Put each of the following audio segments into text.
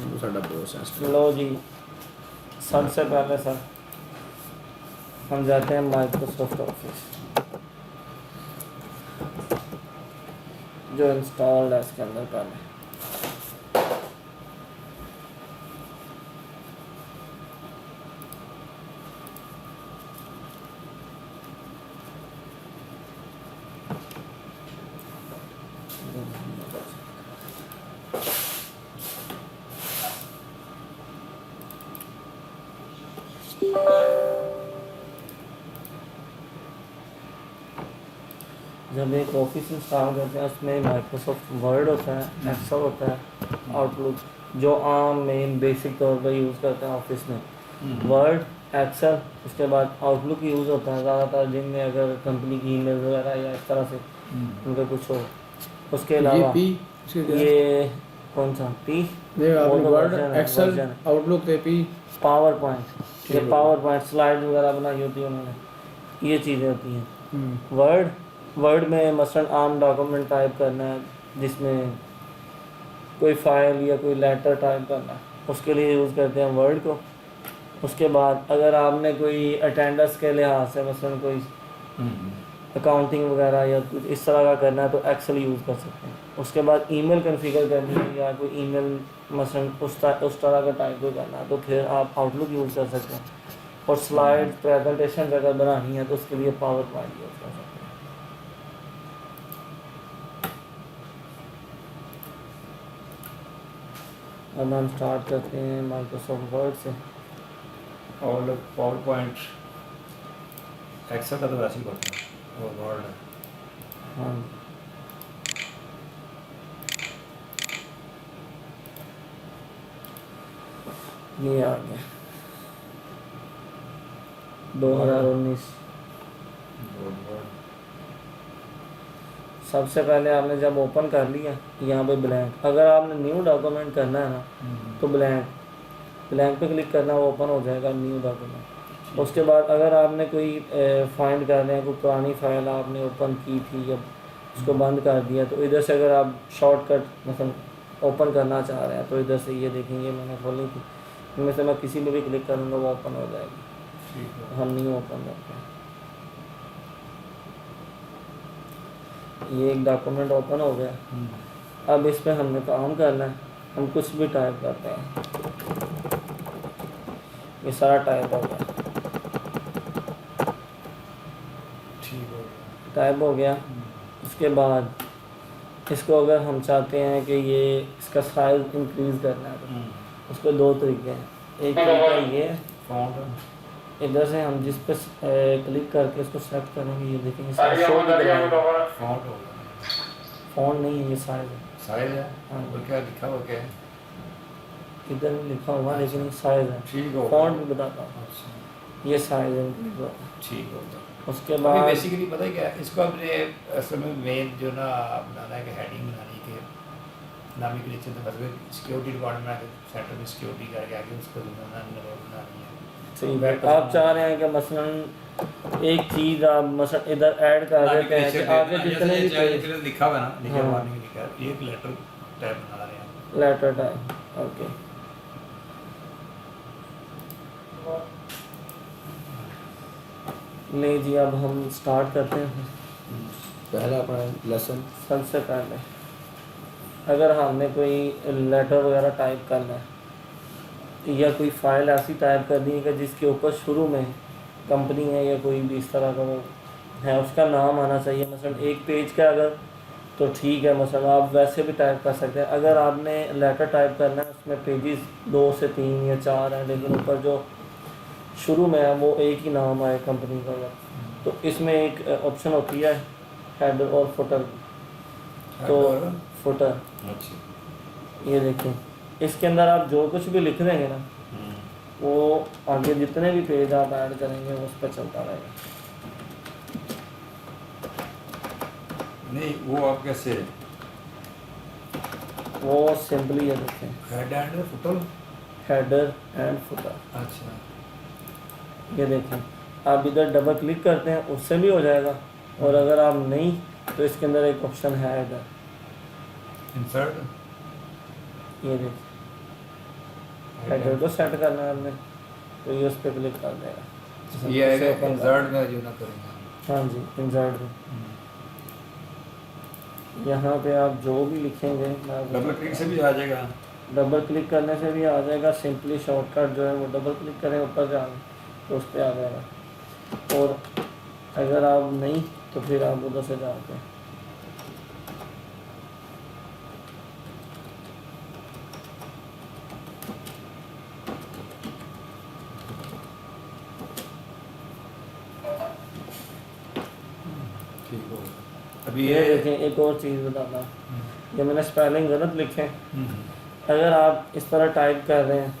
वो साडा बॉस है। लो जी, सबसे पहले सर हम जाते हैं माइक्रोसॉफ्ट ऑफिस, जो इंस्टॉल्ड है इसके अंदर पहले। जब एक ऑफिस इंस्टॉल करते हैं उसमें माइक्रोसॉफ्ट वर्ड होता है, एक्सेल होता है, आउटलुक, जो आम मेन बेसिक तौर पर यूज़ करते हैं ऑफिस में। वर्ड, एक्सेल, उसके बाद आउटलुक यूज़ होता है ज़्यादातर जिनमें अगर कंपनी की ईमेल वगैरह या इस तरह से उनका कुछ हो। उसके अलावा ये कौन सा पी, वो तो वर्ड, वर्जन है, एक्सेल, वर्जन आउटलुक ते पी, पावर पॉइंट, ये पावर पॉइंट स्लाइड वगैरह बनाई होती है उन्होंने, ये चीज़ें होती हैं। वर्ड में मसलन आम डॉक्यूमेंट टाइप करना है जिसमें कोई फाइल या कोई लेटर टाइप करना है, उसके लिए यूज़ करते हैं वर्ड को। उसके बाद अगर आपने कोई अटेंडेंस के लिहाज से मसलन कोई अकाउंटिंग वगैरह या कुछ इस तरह का करना है तो एक्सेल यूज़ कर सकते हैं। उसके बाद ईमेल कॉन्फ़िगर करनी है या कोई ईमेल मसलन उस तरह का टाइप को करना है तो फिर आप आउटलुक यूज़ कर सकते हैं। और स्लाइड प्रेजेंटेशन अगर बनानी है तो उसके लिए पावर पॉइंट यूज़ कर सकते हैं। अब हम स्टार्ट करते हैं माइक्रोसॉफ्ट वर्ड से। और पावर पॉइंट एक्सेल का तो वैसे ही करता है, और वर्ड है। हाँ, ये आ गया 2019। सबसे पहले आपने जब ओपन कर लिया यहाँ पे ब्लैंक, अगर आपने न्यू डॉक्यूमेंट करना है ना तो ब्लैंक पे क्लिक करना, वो ओपन हो जाएगा न्यू डॉक्यूमेंट। उसके बाद अगर आपने कोई फाइंड करना है, कोई पुरानी फाइल आपने ओपन की थी या उसको बंद कर दिया, तो इधर से अगर आप शॉर्टकट मतलब ओपन करना चाह रहे हैं तो इधर से ये देखेंगे मैंने खोली थी, इनमें से मैं किसी में भी क्लिक करूँगा वो ओपन हो जाएगी। हम न्यू ओपन करते हैं, ये एक डॉक्यूमेंट ओपन हो गया। अब इस पर हमने काम करना है, हम कुछ भी टाइप करते हैं, ये सारा टाइप हो गया, टाइप हो गया। उसके बाद इसको अगर हम चाहते हैं कि ये इसका साइज इंक्रीज़ करना है तो उसके दो तरीके हैं। एक तरीका ये फॉन्ट, इधर से हम जिस पे क्लिक करके इसको सेलेक्ट करेंगे, ये देखेंगे शो फॉन्ट होगा, फ़ॉन्ट नहीं है, ये साइज है। साइज है। हाँ, और क्या लिखा हुआ क्या है? इधर भी लिखा हुआ लेकिन ये साइज है, ठीक हो, फ़ॉन्ट भी बताता हूँ, अच्छा ये साइज है। ठीक होगा। उसके अभी बाद बेसिकली पता है क्या है, इसको अपने असल में मेन जो ना बनाना है कि हेडिंग बनानी है कि नामी के नीचे तो मतलब सिक्योरिटी डिपार्टमेंट सेंटर में सिक्योरिटी करके आगे उसको बनानी है। ठीक है, आप चाह रहे हैं कि मसलन एक चीज़ आप मसलन इधर ऐड कर देते हैं कि आगे जितने भी पेज लिखा हुआ ना, लिखा हुआ हाँ, नहीं लिखा है, एक लेटर टाइप बना रहे हैं। Letter type, okay. नहीं जी, अब हम स्टार्ट करते हैं। पहला अपना लेसन। सबसे पहले अगर हमने कोई लेटर वगैरह टाइप करना है या कोई फाइल ऐसी टाइप करनी है कि जिसके ऊपर शुरू में कंपनी है या कोई भी इस तरह का वो है उसका नाम आना चाहिए, मसलन एक पेज का अगर तो ठीक है, मसलन आप वैसे भी टाइप कर सकते हैं। अगर आपने लेटर टाइप करना है उसमें पेजेस 2 से 3 या 4 हैं लेकिन ऊपर जो शुरू में है वो एक ही नाम आए कंपनी का, तो इसमें एक ऑप्शन होती है हेडर और फुटर। तो फुटर, अच्छा, ये देखें, इसके अंदर आप जो कुछ भी लिख देंगे ना वो आगे जितने भी पेज आप ऐड करेंगे उस पर चलता रहेगा। नहीं वो आप कैसे वो सिंपली ये देखें, head and footer, header and footer, अच्छा ये देखें। आप इधर डबल क्लिक करते हैं उससे भी हो जाएगा, और अगर आप नहीं तो इसके अंदर एक ऑप्शन है इधर, इंसर्ट, ये देखिए हेडर को सेट करना है हमने, तो ये उस पर क्लिक कर देगा। ये इसे आएगा open कर- इंसर्ट में जो ना करेंगे। हाँ जी, इंसर्ट में यहाँ पे आप जो भी लिखेंगे मैं आपको डबल क्लिक से भी आ जाएगा। डबल क्लिक करने से भी आ जाएगा। सिंपली शॉर्टकट जो है वो डबल क्लिक करें ऊपर जाए तो उस पर आ जाएगा। और अगर आप नहीं तो फिर आप उधर से जाके ठीक हो गया। अभी ये ये देखें, एक और चीज़ बताता हूँ, ये मैंने स्पेलिंग गलत लिखे। अगर आप इस तरह टाइप कर रहे हैं,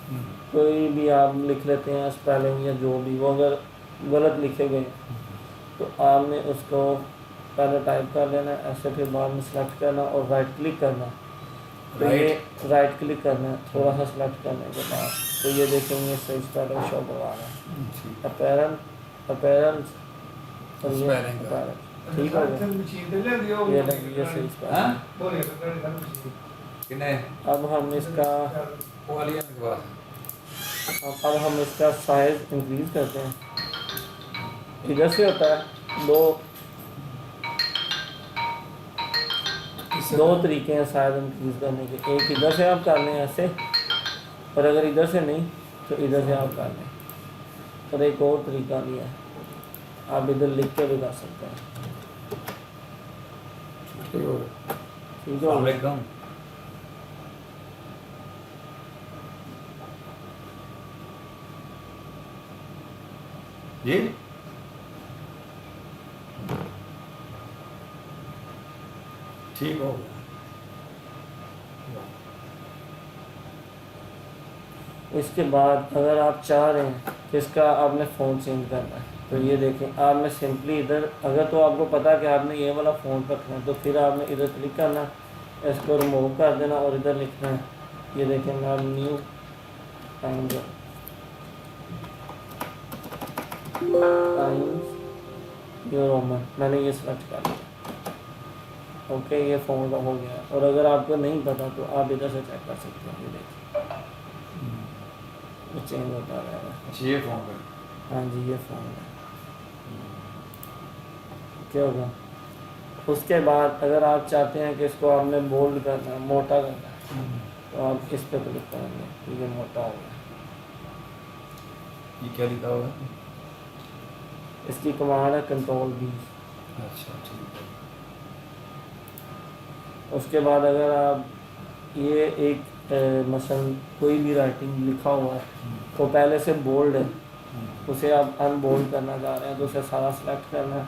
कोई भी आप लिख लेते हैं स्पेलिंग या जो भी, वो अगर गलत लिखे गए तो आपने उसको पहले टाइप कर लेना ऐसे, फिर बाद में सेलेक्ट करना और राइट क्लिक करना। तो ये राइट क्लिक करना है थोड़ा सा सेलेक्ट करने के बाद, तो ये देखेंगे सही स्पेलिंग शो करवा रहा है। अपैरल अपैरल और ये Spelling का। apparel। ठीक हो गया, ये लगी ये सही स्पेलिंग। किने अब हम इसका वो वाली के बाद अब हम इसका साइज इंक्रीज करते हैं। इधर से होता है दो तरीके हैं साइज इंक्रीज करने के। एक इधर से आप कर लें ऐसे, और अगर इधर से नहीं तो इधर से आप कर लें। और एक और तरीका भी है, आप इधर लिख के भी कर सकते हैं। ठीक हो गया। ठीक है, वालेकुम। जी ठीक हो गया। इसके बाद अगर आप चाह रहे हैं कि इसका आपने फ़ोन चेंज करना है, तो ये देखें, आपने सिंपली इधर, अगर तो आपको पता है कि आपने ये वाला फ़ोन रखना है, तो फिर आपने इधर क्लिक करना, इसको रिमूव कर देना और इधर लिखना है। ये देखें, मैं न्यू टाइम्स न्यू रोमन मैंने ये सेलेक्ट कर लिया। ओके, ये फ़ोन का हो गया। और अगर आपको नहीं पता तो आप इधर से चेक कर सकते हैं। ये देखिए, ये चेंज होता रहेगा। अच्छा ये फोन कर हाँ जी, ये फ़ोन है। क्या होगा उसके बाद, अगर आप चाहते हैं कि इसको आपने बोल्ड करना है, मोटा करना है, तो आप इस पर क्लिक करेंगे तो ये मोटा हो गया। ये क्या लिखा हुआ है? इसकी कमांड है कंट्रोल B। अच्छा ठीक है। उसके बाद अगर आप ये एक मसलन कोई भी राइटिंग लिखा हुआ है तो पहले से बोल्ड है, उसे आप अनबोल्ड करना चाह रहे हैं तो उसे सारा सेलेक्ट करना है।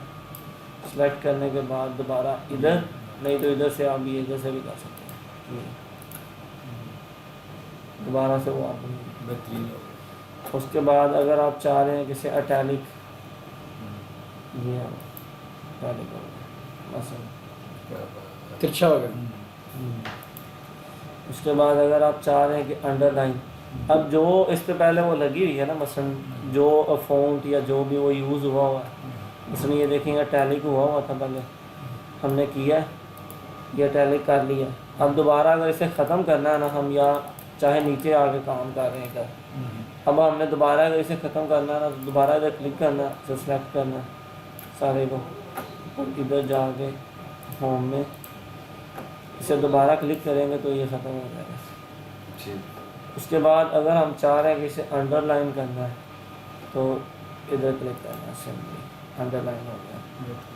सेलेक्ट करने के बाद दोबारा इधर, नहीं तो इधर से आप ये इधर से भी कर सकते हैं। ये दोबारा से वो आप बेहतरीन हो गया। उसके बाद अगर आप चाह रहे हैं कि इसे अटैलिक, ये अटैलिक हो गया मसलन। क्या बात है। तिरछा हो गया। उसके बाद अगर आप चाह रहे हैं कि अंडरलाइन, अब जो इस पे पहले वो लगी हुई है ना, मसलन जो फ़ॉन्ट या जो भी वो यूज़ हुआ है, मसलन ये देखेंगे टैलिक हुआ था पहले, हमने किया ये टैलिक कर लिया। अब दोबारा अगर इसे ख़त्म करना है ना, हम या चाहे नीचे आके काम कर रहे हैं इधर, अब हमने दोबारा अगर इसे ख़त्म करना है ना, तो दोबारा इधर क्लिक करना, इसे सेलेक्ट करना सारे को, और इधर जाके होम में इसे दोबारा क्लिक करेंगे तो ये ख़त्म हो जाएगा। ठीक। उसके बाद अगर हम चाह रहे हैं कि इसे अंडरलाइन करना है तो इधर क्लिक करना है, सिंपली अंडरलाइन हो गया।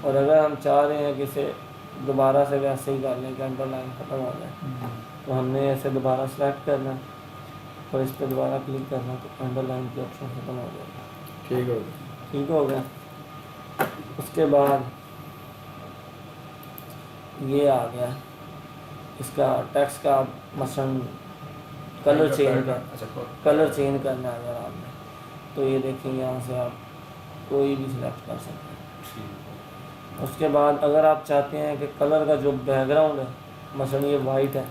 और अगर हम चाह रहे हैं कि इसे दोबारा से वैसे ही कर लें कि अंडरलाइन ख़त्म हो जाए, तो हमने इसे दोबारा सेलेक्ट करना है और इस पर दोबारा क्लिक करना, तो अंडरलाइन की ऑप्शन ख़त्म हो जाएगा। ठीक हो गया। ठीक हो गया। उसके बाद ये आ गया इसका टेक्स्ट का, मसलन कलर चेंज कर, अच्छा कलर चेंज करना है अगर आपने, तो ये देखिए यहाँ से आप कोई भी सिलेक्ट कर सकते हैं। ठीक। उसके बाद अगर आप चाहते हैं कि कलर का जो बैकग्राउंड है, मसलन ये वाइट है,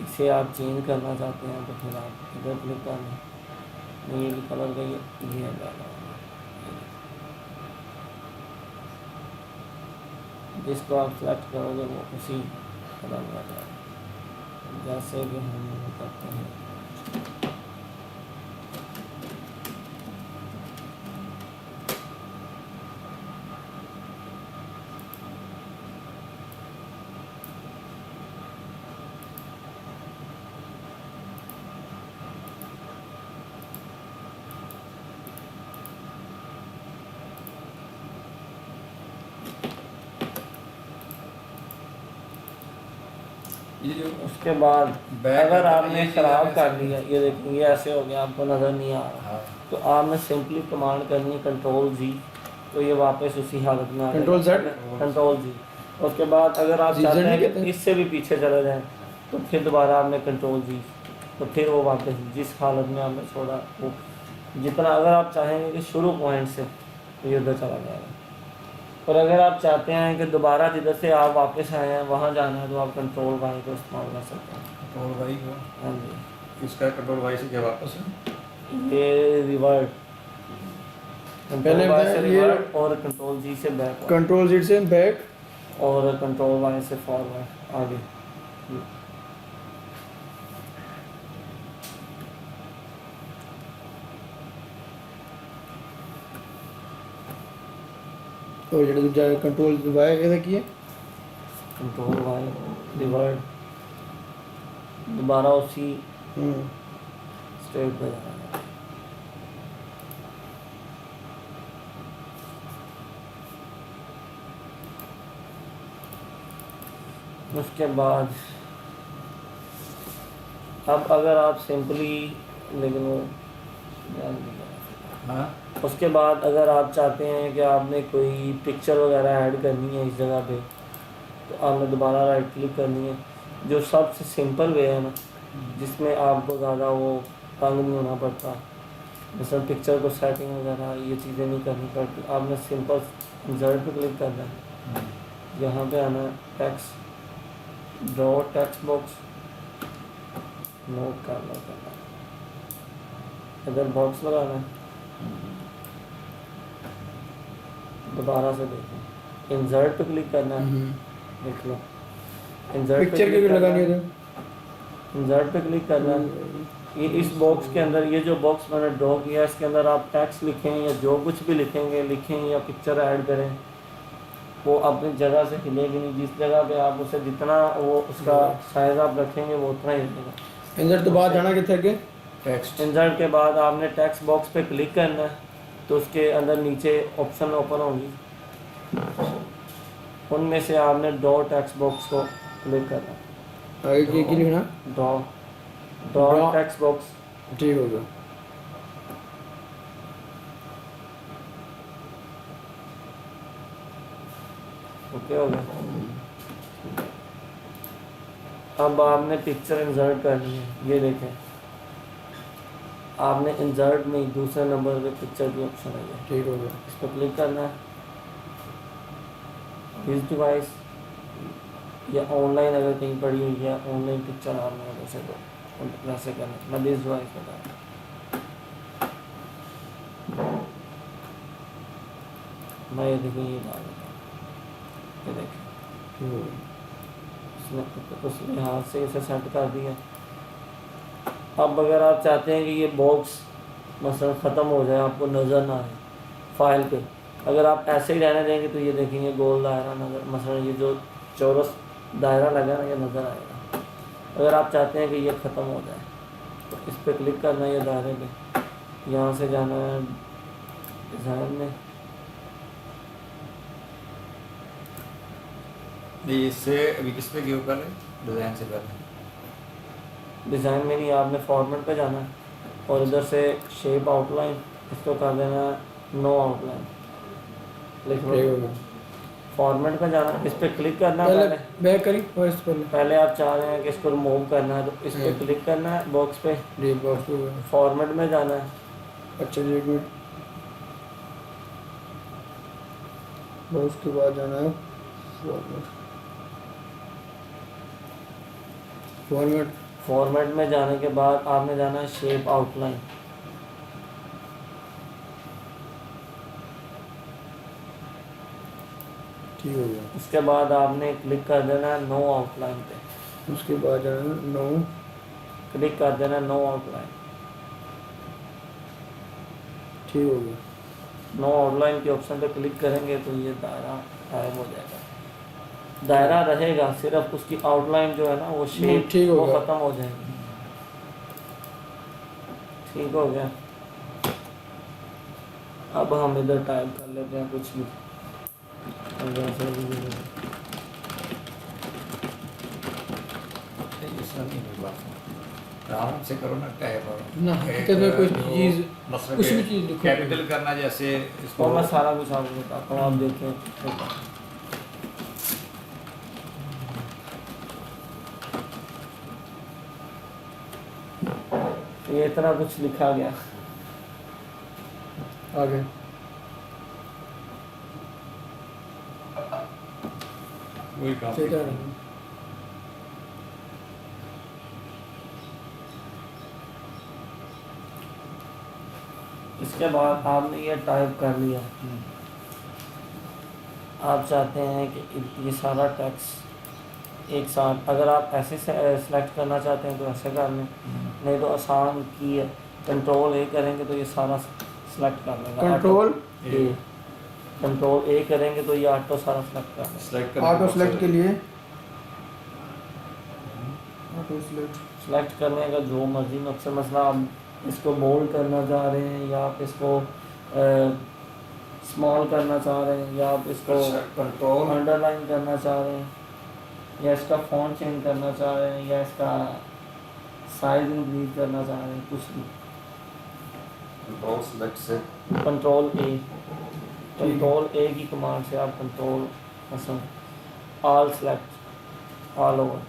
इसे आप चेंज करना चाहते हैं तो फिर आप इधर क्लिक कर लें। ये भी कलर का ये है बैकग्राउंड, जिसको आप सेलेक्ट करोगे वो उसी कलर का जैसे कि हम करते हैं। ये जो उसके बाद बैक अगर है, आपने ये चीज़ ख़राब आपने कर समझी। लिया, ये देखिए ये ऐसे हो गया, आपको नज़र नहीं आ रहा, हाँ तो आपने सिंपली कमांड करनी कंट्रोल जी, तो ये वापस उसी हालत में आ Control Z? कंट्रोल जी। उसके बाद अगर आप जी चाहते Z नहीं हैं कहते? कि इससे भी पीछे चले जाएं, तो फिर दोबारा आपने कंट्रोल जी, तो फिर वो वापस जिस हालत में आपने छोड़ा वो जितना, अगर आप चाहेंगे कि शुरू पॉइंट से, तो ये उधर चला जाएगा। और अगर आप चाहते हैं कि दोबारा जिधर से आप वापस आए हैं वहाँ जाना है, तो आप कंट्रोल वाई को इस्तेमाल कर सकते हैं। कंट्रोल वाई को, हाँ जी, इसका कंट्रोल वाई से क्या वापस है? ये रिवर्ट, कंट्रोल पहले वाई बताया से ये रिवर्ट और कंट्रोल जी से बैक, कंट्रोल Z से बैक, और कंट्रोल वाई से फॉरवर्ड आगे। और जेड़ा दूजा कंट्रोल Y ਇਹਦਾ ਕੀ ਹੈ? कंट्रोल वाई रिवर्ट, दोबारा उसी स्टेट पे जाना है। उसके बाद अब अगर आप सिंपली, लेकिन वो हाँ उसके बाद अगर आप चाहते हैं कि आपने कोई पिक्चर वगैरह ऐड करनी है इस जगह पे, तो आपने दोबारा राइट क्लिक करनी है। जो सबसे सिंपल वे है ना, जिसमें आपको ज़्यादा वो तंग नहीं होना पड़ता, जैसे पिक्चर को सेटिंग वगैरह ये चीज़ें नहीं करनी पड़ती, आपने सिंपल इंसर्ट पे क्लिक करना है, यहाँ पे आना है text, draw text box, note करना है, इधर बॉक्स लगाना है, दोबारा से देखें, इंसर्ट पे क्लिक करना है, देख लो इंसर्ट पे पिक्चर क्लिक की करना लगानी है, है इंसर्ट पे क्लिक करना है। ये इस बॉक्स के अंदर, ये जो बॉक्स मैंने ड्रॉ किया है, इसके अंदर आप टेक्स्ट लिखें या जो कुछ भी लिखें या पिक्चर ऐड करें, वो अपनी जगह से हिलेगी नहीं। जिस जगह पे आप उसे जितना वो उसका साइज आप रखेंगे वो उतना ही हिलेगा। इंसर्ट तो बाद जाना किथे अगे? टेक्स्ट, इंसर्ट के बाद आपने टेक्स्ट बॉक्स पे क्लिक करना है, तो उसके अंदर नीचे ऑप्शन ओपन होंगी, उनमें से आपने ड्रॉ टेक्स्ट बॉक्स को क्लिक करना है। आगे की लिखना? Draw draw Draw। Text box, ठीक हो गया। ओके हो गया। अब आपने पिक्चर इंसर्ट करनी है, ये देखें आपने इंसर्ट में ही दूसरे नंबर पे पिक्चर की ऑप्शन है, ठीक हो गया। इस पर क्लिक करना है। दिस डिवाइस या ऑनलाइन अगर कहीं पड़ी हुई है ऑनलाइन पिक्चर आपने वैसे तो वैसे करना, मैं दिस डिवाइस बता रहा हूँ। मैं ये देखिए ये डाल देता हूँ, ये देखें ठीक हो गया। उसने उस लिहाज से इसे सेट कर दिया। अब अगर आप चाहते हैं कि ये बॉक्स मसलन ख़त्म हो जाए, आपको नज़र ना आए फाइल पे, अगर आप ऐसे ही रहने देंगे तो ये देखेंगे गोल दायरा नज़र, मसलन ये जो चौरस दायरा लगा ना ये नज़र आएगा। अगर आप चाहते हैं कि ये ख़त्म हो जाए तो इस पर क्लिक करना है, ये दायरे पे, यहाँ से जाना है डिज़ाइन में, नहीं इससे अभी किस पे क्यों कर रहे हैं? डिज़ाइन से कर रहे हैं। डिज़ाइन में नहीं आपने फॉर्मेट पे जाना है और इधर से शेप आउटलाइन इसको कर देना है नो आउटलाइन, लिख ठीक हो लो। गया। फॉर्मेट पे जाना है, इस पर क्लिक करना है पहले पहले। बैक करी और इस पर पहले आप चाह रहे हैं कि इसको रिमूव करना है तो इस पर क्लिक करना है बॉक्स पे, डी बॉक्स हो गया। फॉर्मेट में जाना है, अच्छा जी, एक मिनट। बॉक्स के बाद जाना है फॉर्मेट। फॉर्मेट फॉर्मेट में जाने के बाद आपने जाना है शेप आउटलाइन, ठीक हो गया। उसके बाद आपने क्लिक कर देना है नो आउटलाइन पे, उसके बाद जाना है नो, क्लिक कर देना है नो आउटलाइन। ठीक हो गया। नो आउटलाइन के ऑप्शन पे क्लिक करेंगे तो ये दायरा गायब हो जाएगा। दायरा रहेगा, सिर्फ उसकी आउटलाइन जो है ना वो शेप ठीक हो वो गया। ख़त्म हो जाएगी। ठीक हो गया। अब हम इधर टाइप कर लेते हैं कुछ भी, मसला नहीं है बात आराम से करो ना टैप और ना, हकीकत में कोई चीज़, कुछ भी चीज़ लिखो। कैपिटल करना जैसे इसको और मैं सारा कुछ आपको बताता हूँ, आप देखें। ये इतना कुछ लिखा गया। आगे वही काम ठीक है। इसके बाद आपने ये टाइप कर लिया, आप चाहते हैं कि ये सारा टेक्स्ट एक साथ, अगर आप ऐसे सेलेक्ट करना चाहते हैं तो ऐसे कर लें, नहीं तो आसान की है, कंट्रोल ए करेंगे तो ये सारा सेलेक्ट कर लेगा। कंट्रोल ए, कंट्रोल ए करेंगे तो ये ऑटो सारा सेलेक्ट कर लेगा। सेलेक्ट ऑटो सेलेक्ट के लिए ऑटो सेलेक्ट सेलेक्ट करने का जो मर्जी मकसद, मसला आप इसको बोल्ड करना चाह रहे हैं, या आप इसको स्मॉल करना चाह रहे हैं, या आप इसको कंट्रोल अंडरलाइन करना चाह रहे हैं, या इसका फॉन्ट चेंज करना चाह रहे हैं, या इसका साइज इंक्रीज करना चाह रहे हैं, कुछ भी। कंट्रोल सेलेक्ट से कंट्रोल ए की कमांड से आप कंट्रोल मसलन ऑल सेलेक्ट ऑल ओवर।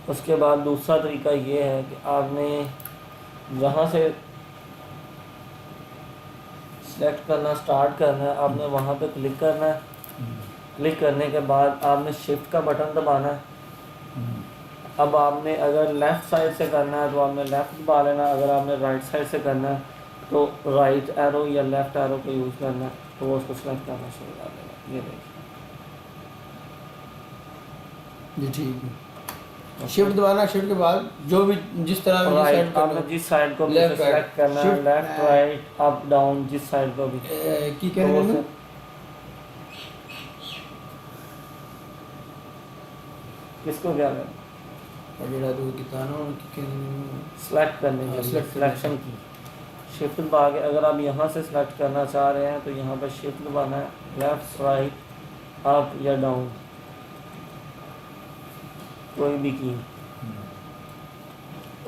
उसके बाद दूसरा तरीका ये है कि आपने जहाँ से सेलेक्ट करना स्टार्ट करना है, आपने वहाँ पे क्लिक करना है। क्लिक करने के बाद आपने शिफ्ट का बटन दबाना है। अब आपने अगर लेफ़्ट साइड से करना है तो आपने लेफ़्ट दबा लेना, अगर आपने राइट साइड से करना है तो राइट एरो या लेफ़्ट एरो को यूज़ करना है, तो वो उसको सेलेक्ट करना शुरू कर देगा। ये देखिए, जी ठीक है। शिफ्ट दबाना, शिफ्ट के बाद जो भी जिस तरह भी राइट, आपने जिस साइड को भी Left, सेलेक्ट right, करना है, shift, left right up down, जिस साइड को भी की तो कहने वो लगे किसको क्या करना, जेड़ा दो कितानो की कहने सेलेक्ट करने के लिए, select सिलेक्शन की शिफ्ट दबा के, अगर आप यहाँ से सेलेक्ट करना चाह रहे हैं तो यहाँ पर शिफ्ट दबाना है, लेफ़्ट राइट अप या डाउन, कोई भी की।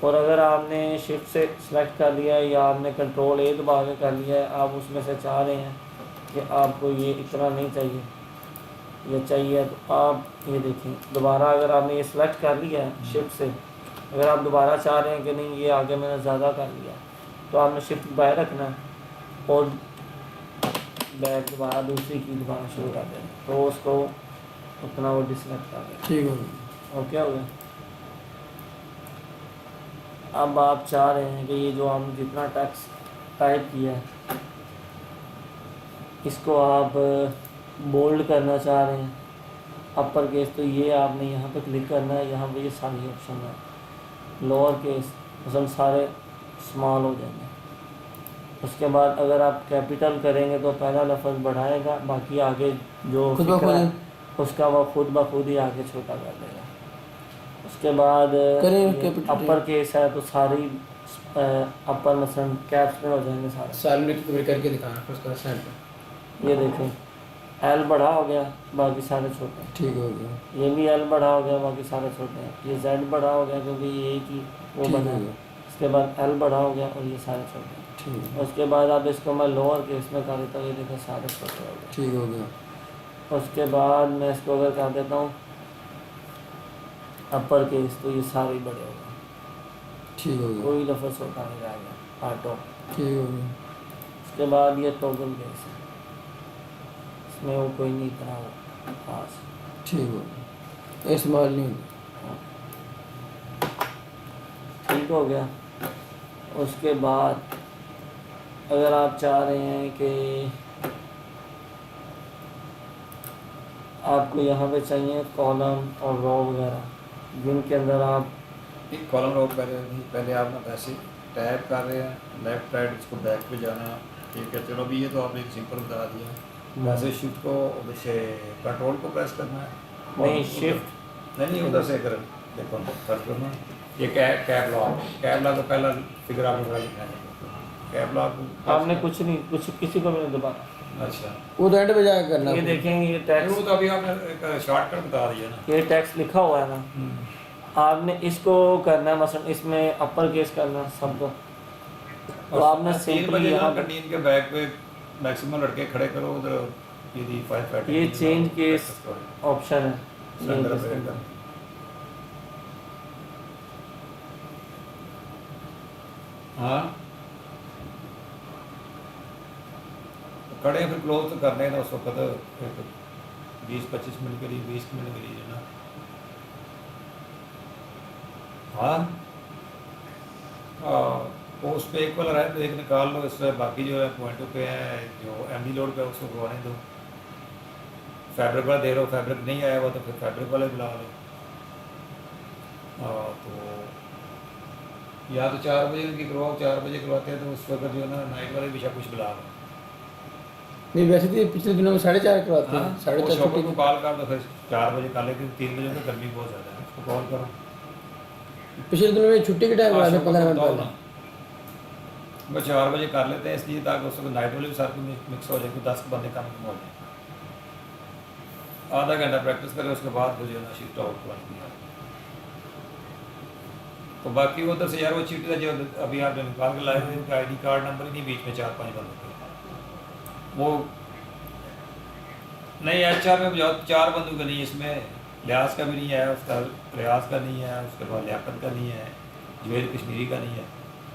और अगर आपने शिफ्ट से सेलेक्ट कर लिया है या आपने कंट्रोल ए दबा के कर लिया है, आप उसमें से चाह रहे हैं कि आपको ये इतना नहीं चाहिए, ये चाहिए, तो आप ये देखें दोबारा, अगर आपने ये सिलेक्ट कर लिया है शिफ्ट से, अगर आप दोबारा चाह रहे हैं कि नहीं ये आगे मैंने ज़्यादा कर लिया, तो आपने शिफ्ट बाय रखना है और बैक दोबारा दूसरी की दबाना शुरू कर देना, तो उसको उतना वो डिसलेक्ट कर देना। ठीक हो गया। और क्या हो गया? अब आप चाह रहे हैं कि ये जो आपने जितना टेक्स्ट टाइप किया है इसको आप बोल्ड करना चाह रहे हैं, अपर केस, तो ये आपने यहाँ पे क्लिक करना है, यहाँ पे ये सारी ऑप्शन है। लोअर केस मतलब सारे स्मॉल हो जाएंगे। उसके बाद अगर आप कैपिटल करेंगे तो पहला लफ्ज़ बढ़ाएगा, बाकी आगे जो खुद ब फिक्र है, खुद उसका वो खुद ब खुद ही आगे छोटा कर देगा। उसके बाद करें capital अपर केस है तो सारी अपर मसलन कैप्स में हो जाएंगे सारे। साल में कवर करके दिखाना फिर उसका सेंटर। ये देखें एल बड़ा हो गया, बाकी सारे छोटे हैं। ठीक हो गया। ये भी एल बड़ा हो गया, बाकी सारे छोटे हैं। ये जेड बड़ा हो गया क्योंकि ये एक ही वो ठीक बना हो है। गया। उसके बाद एल बड़ा हो गया और ये सारे छोटे हैं। ठीक है। उसके बाद आप इसको मैं लोअर केस में कर देता हूँ, ये देखो सारे छोटे हो गए। ठीक हो गया। उसके बाद मैं इसको अगर कर देता हूँ अपर केस, तो ये सारे ही बड़े हो गए, ठीक हो गया। कोई लफ्ज़ छोटा नहीं रह गया, ऑटो। ठीक हो गया। उसके बाद ये टॉगल केस है, इसमें वो कोई नहीं इतना हो खास। ठीक हो गया। इस्तेमाल नहीं होगा। ठीक हो गया। उसके बाद अगर आप चाह रहे हैं कि आपको यहाँ पे चाहिए कॉलम और रो वगैरह, जिनके अंदर आप एक कॉलम रो पहले आप ना ऐसे टैप कर रहे हैं लेफ्ट राइट, उसको बैक पे जाना। ठीक है, चलो अभी ये तो आपने एक सिंपल बता दिया। वैसे शिफ्ट को वैसे कंट्रोल को प्रेस करना है, नहीं शिफ्ट नहीं उधर से कर देखो कर करना। ये कैप लॉक तो पहला फिगर आपने बड़ा लिखना है। कैप लॉक आपने कुछ नहीं, कुछ किसी को भी नहीं दबाना, अच्छा, वो तो एंड पे जाकर करना ये पड़ेगा। देखेंगे ये वो टेक्स्ट, तो अभी आपने एक शॉर्टकट बता दिया ना। ये टेक्स्ट लिखा हुआ है ना, आपने इसको करना है, मसलन इसमें अपर केस करना है सबको, तो आपने 3 सिंपली बजे यहाँ ना पे कैंटीन के बैग पे मैक्सिमम लड़के खड़े करो उधर, ये फायर फाइटिंग ये चेंज केस ऑप्शन है, ये अंदर इसके अंदर। हाँ, खड़े फिर क्लोज तो करने हैं ना उस वक्त, 20-25 मिनट के लिए, 20 मिनट के लिए ना। हाँ, पोस्ट पे एक वाला रहे तो एक निकाल लो, इससे बाकी जो है पॉइंटों पे है, जो एमडी लोड पे है उसको करवाने दो। फैब्रिक वाला दे रहे हो, फैब्रिक नहीं आया हुआ तो फिर फैब्रिक वाले बुला लो। तो या तो 4 बजे उनकी करवाओ, 4 बजे करवाते हैं तो उस वक्त जो है ना नाइट वाले भी कुछ बुला लो। नहीं वैसे तो पिछले दिनों में 4:30 करवाते हैं, 4:30 शॉपर छुट्टी को कॉल कर दो, फिर 4 बजे कर लेते, 3 बजे तो गर्मी बहुत ज़्यादा है, उसको कॉल करो। पिछले दिनों में छुट्टी के टाइम हाँ, करवाते हैं शॉपर 15 को मिनट बताओ पहले। ना। बस 4 बजे कर लेते हैं इसलिए ताकि उस वक्त नाइट वाले भी साथ में मिक्स हो जाए, 10 बंदे कम हो जाए। आधा घंटा प्रैक्टिस करें, उसके बाद फिर जो है ना शिफ्ट आउट करवानी है। तो बाकी उधर से यार वो चीटी जो अभी आपने निकाल के लाए हुए, उनका ID कार्ड नंबर ही नहीं, बीच में 4-5 बंदों के वो नहीं। HR में जाओ 4 बंदों का नहीं, इसमें लिहाज का भी नहीं है, उसका रियाज का नहीं है, उसके बाद लियाकत का नहीं है, जुवेल कश्मीरी का नहीं है।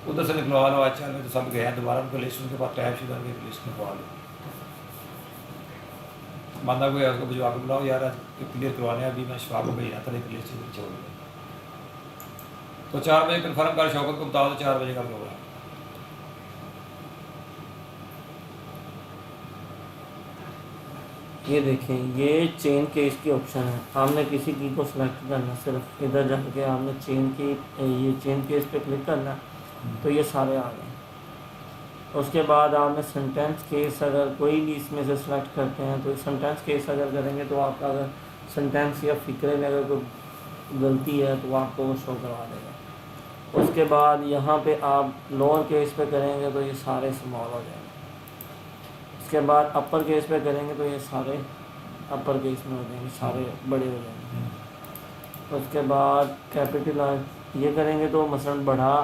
उधर से निकलवा लो, HR में तो सब गए हैं, दोबारा उनको लिस्ट उनके पास टैब शुगर की लिस्ट निकलवा लो। बंदा कोई है उसको भिजवा के बुलाओ, यार आज क्लियर करवाने अभी मैं शफाक को भेजना था, एक लिस्ट छोड़ दो। तो 4 बजे कन्फर्म कर, शौकत को बता दो 4 बजे का प्रोग्राम। ये देखें, ये चेन केस की ऑप्शन है, आपने किसी की को सिलेक्ट करना, सिर्फ इधर जाके आपने चेन की ये चेन केस पे क्लिक करना, तो ये सारे आ गए। उसके बाद आपने सेंटेंस केस अगर कोई भी इसमें से सिलेक्ट करते हैं, तो सेंटेंस केस अगर करेंगे तो आपका अगर सेंटेंस या फिक्रे में अगर कोई गलती है तो आपको वो शो करवा देगा। उसके बाद यहाँ पे आप लोअर केस पे करेंगे तो ये सारे स्मॉल हो जाएंगे। उसके बाद अपर केस पे करेंगे तो ये सारे अपर केस में हो जाएंगे, सारे बड़े हो जाएंगे। उसके बाद कैपिटल ये करेंगे तो मसलन बड़ा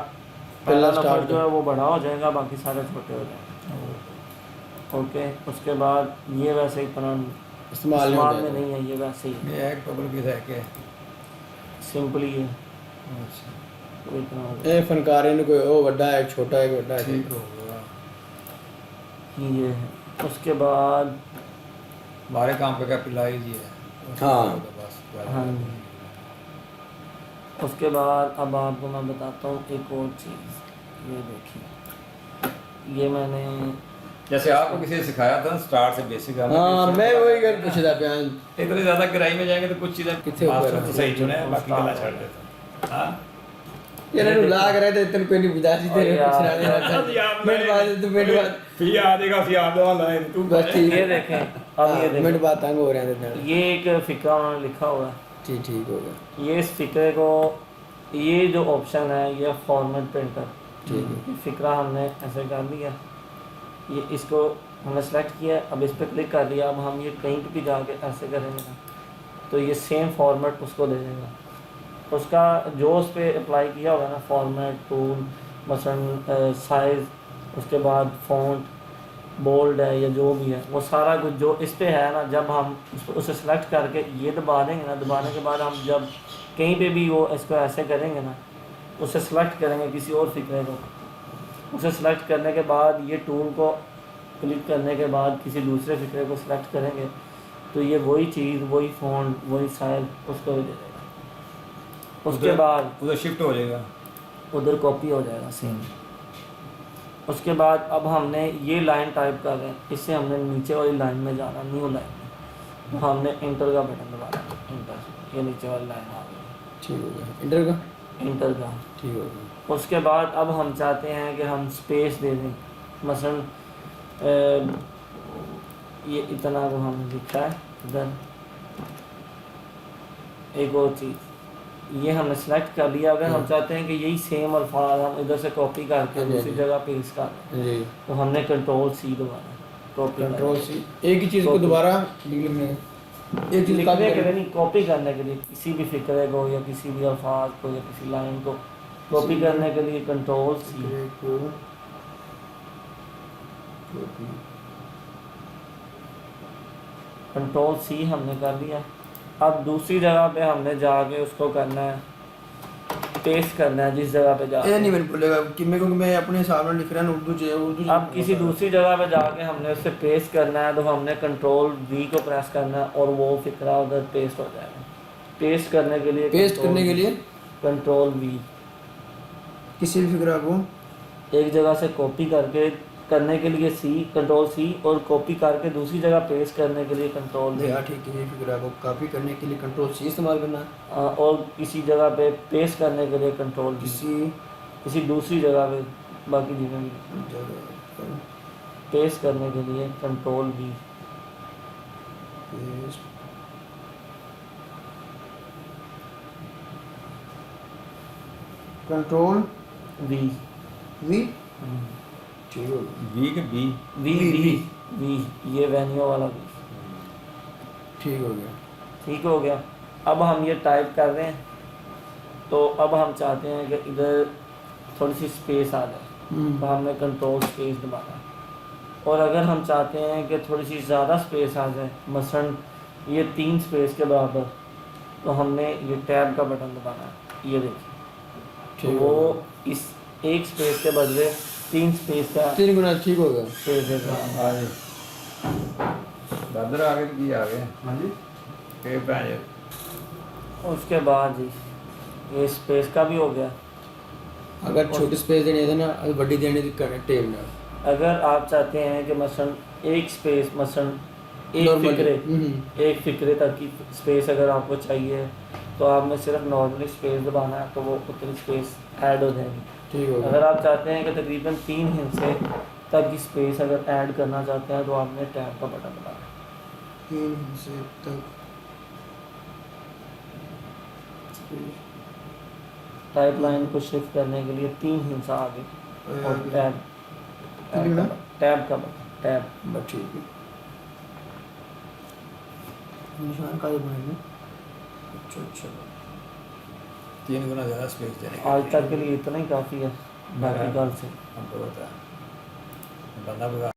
पहला लफ्ज़ जो है वो बड़ा हो जाएगा, बाकी सारे छोटे हो जाएंगे। ओके, उसके बाद ये वैसे ही तरह इस्तेमाल में नहीं है, ये वैसे ही है, ये एक टोकल की है कि सिंपली है। अच्छा, तो इतना हो गया। ए फनकारे ने कोई ओ बड़ा है, एक छोटा है, एक बड़ा है। ठीक हो गया। ये है। उसके बाद हमारे काम पे क्या पिलाई जी है। हाँ। बस हाँ जी। उसके बाद अब आपको मैं बताता हूँ एक और चीज़, ये देखिए, ये मैंने जैसे आपको किसी ने सिखाया था स्टार्ट से बेसिक। हाँ मैं वही कर पूछ रहा था। इतनी ज़्यादा गहराई में जाएंगे तो कुछ चीज़ें कितने मास्टर ऊपर तो सही चुने हैं, बाकी गला छाड़ देते। हाँ, यार नु लाग रहे थे, इतने कोई नहीं बुझा सी तेरे पूछ रहा था। मिनट बाद तो मिनट बाद फिर याद आएगा, फिर याद वाला है तू। बस ठीक ये है। देखें, अब ये मिनट देखें, बाद तंग हो रहे हैं। ये एक फ़िक्रा उन्होंने लिखा हुआ है। ठीक ठीक हो गया। ये इस फ़िक्रे को, ये जो ऑप्शन है ये फॉर्मेट प्रिंटर, ठीक है। ये फ़िक्रा हमने ऐसे कर लिया, ये इसको हमने सेलेक्ट किया, अब इस पर क्लिक कर दिया। अब हम ये कहीं पे भी जाके ऐसे करेंगे ना तो ये सेम फॉर्मेट उसको दे देगा, उसका जो उस पर अप्लाई किया होगा ना, फॉर्मेट टूल मसलन साइज़, उसके बाद फ़ॉन्ट बोल्ड है या जो भी है, वो सारा कुछ जो इस पे है ना, जब हम उसे सेलेक्ट करके ये दबा देंगे ना, दबाने के बाद हम जब कहीं पे भी वो इसको ऐसे करेंगे ना, उसे सेलेक्ट करेंगे किसी और फिक्रे को, उसे सेलेक्ट करने के बाद ये टूल को क्लिक करने के बाद किसी दूसरे फिक्रे को सिलेक्ट करेंगे तो ये वही चीज़, वही फ़ॉन्ट, वही साइज उसको भी दे देगा। उसके बाद उधर शिफ्ट हो जाएगा, उधर कॉपी हो जाएगा सेम। उसके बाद अब हमने ये लाइन टाइप कर रहे हैं, इससे हमने नीचे वाली लाइन में जाना, न्यू लाइन में, तो हमने इंटर का बटन दबाना, इंटर, ये नीचे वाली लाइन आ गई, ठीक हो गया। इंटर का इंटर का। ठीक हो गया। उसके बाद अब हम चाहते हैं कि हम स्पेस दे दें, मसलन ये इतना को हमने लिखा है इधर। एक और चीज़, ये हमने सेलेक्ट कर लिया, अगर हम चाहते हैं कि यही सेम अल्फाज हम इधर से कॉपी करके दूसरी जगह पेस्ट कर दें जी तो हमने कंट्रोल C दबाना है, कॉपी कंट्रोल सी, एक ही चीज़ को Copy. दोबारा लिखने, एक चीज़ लिखने के लिए कॉपी नहीं, कॉपी करने के लिए, किसी भी फिक्रे को या किसी भी अल्फाज को या किसी लाइन को कॉपी करने के लिए कंट्रोल सी। को कॉपी कंट्रोल सी हमने कर लिया। अब दूसरी जगह पे हमने जाके उसको करना है, पेस्ट करना है जिस जगह पे ये जाके। नहीं मैंने बोलेगा कि मैं, क्योंकि मैं अपने हिसाब से लिख रहा हूँ उर्दू चाहिए, उर्दू अब किसी दूसरी जगह पे जाके हमने उससे पेस्ट करना है, तो हमने कंट्रोल वी को प्रेस करना है और वो फिक्रा उधर पेस्ट हो जाएगा। पेस्ट करने के लिए पेस्ट करने के लिए कंट्रोल वी, किसी भी फिक्रा को एक जगह से कॉपी करके करने के लिए सी, कंट्रोल सी, और कॉपी करके दूसरी जगह पेस्ट करने के लिए कंट्रोल वी। हाँ ठीक है, ये फिक्रा को कॉपी करने के लिए कंट्रोल सी इस्तेमाल करना है। और किसी जगह पे पेस्ट करने के लिए कंट्रोल वी, किसी किसी दूसरी जगह पे बाकी जगह भी जगह पर पेस्ट करने के लिए control V. Paste control V V, ठीक हो गया, V K B V V V, ये वेन्यू वाला वी। ठीक हो गया। ठीक हो गया। अब हम ये टाइप कर रहे हैं, तो अब हम चाहते हैं कि इधर थोड़ी सी स्पेस आ जाए, तो हमने कंट्रोल स्पेस दबाना है। और अगर हम चाहते हैं कि थोड़ी सी ज़्यादा स्पेस आ जाए, मसलन ये 3 स्पेस के बराबर, तो हमने ये टैब का बटन दबाना है। ये देखिए, तो ठीक हो वो इस एक स्पेस के बदले 3 स्पेस का 3 गुना ठीक हो गया। स्पेस देगा। आगे दादर आगे तो की आगे हाँ जी, के पैंजे उसके बाद जी ये स्पेस का भी हो गया। अगर छोटी स्पेस देनी है ना, अगर बड़ी देनी तो करना टेब में अगर आप चाहते हैं कि मसलन एक स्पेस, मसलन नॉर्मली एक फिक्रे तक की स्पेस अगर आपको चाहिए, तो आपने सिर्फ नॉर्मली स्पेस दबाना है, तो वो उतनी स्पेस ऐड हो जाएगी। ठीक हो गया। अगर आप चाहते हैं कि तकरीबन 3 हिस्से तक की स्पेस अगर ऐड करना चाहते हैं, तो आपने टैब का बटन दबाना है। 3 हिस्से तक टाइप लाइन को शिफ्ट करने के लिए 3 हिस्सा आगे और टैब कितना? टैब का बटन, टैब। बस ठीक है। निशान का बनाएंगे। अच्छा 3 गुना ज़्यादा स्पेस देने के आज लिए। तक के लिए इतना ही काफ़ी है, बाकी कल से हमको पता है बंदा बगा